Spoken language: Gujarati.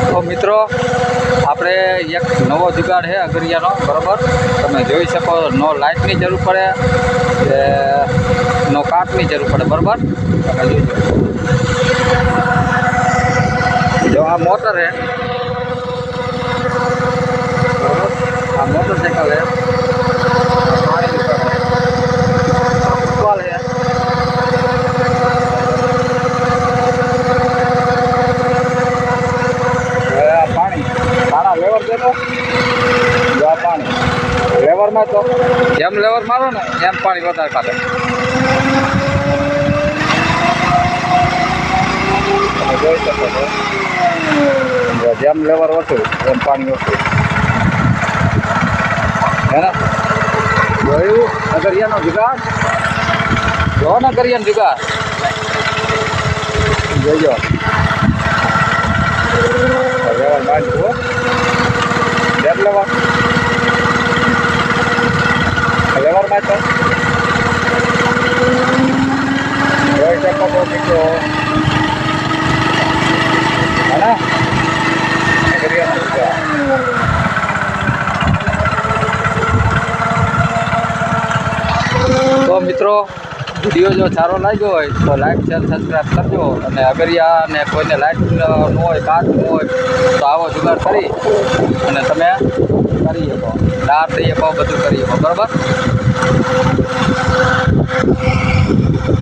તો મિત્રો આપણે એક નવો જુગાડ છે અગરિયાનો, બરાબર. તમે જોઈ શકો નો લાઇટની જરૂર પડે કે નો કાટની જરૂર પડે, બરાબર. તમે જોઈજો, જો આ મોટર છે, આ મોટરસાઇકલ છે, ફૂટબોલ છે, પાણી સારા લેવર દેતો, જો આ પાણી લેવરમાં તો જેમ લેવર મારો ને એમ પાણી વધારે કાઢે. તમે જોઈ શકો છો, જેમ લેવર ઓછું એમ પાણી ઓછું હે ને. જોયું નગરિયાનો જુગાડ, જો નગરિયાનો જુગાડ જોજો. લેવર માંડ જુઓ, જેમ લેવર માં તો જોઈ શકો છો મિત્રો, હે ને નગરિયાનો જુગાડ. તો મિત્રો વિડીયો જો સારો લાગ્યો હોય તો લાઈક શેર સબસ્ક્રાઈબ કરજો. અને અગરિયા ને કોઈને લાઇટ ન હોય, કાચ ન હોય તો આવો જુગાડ કરી અને તમે કરી શકો, દાળ દઈ શકો, બધું કરી શકો, બરાબર.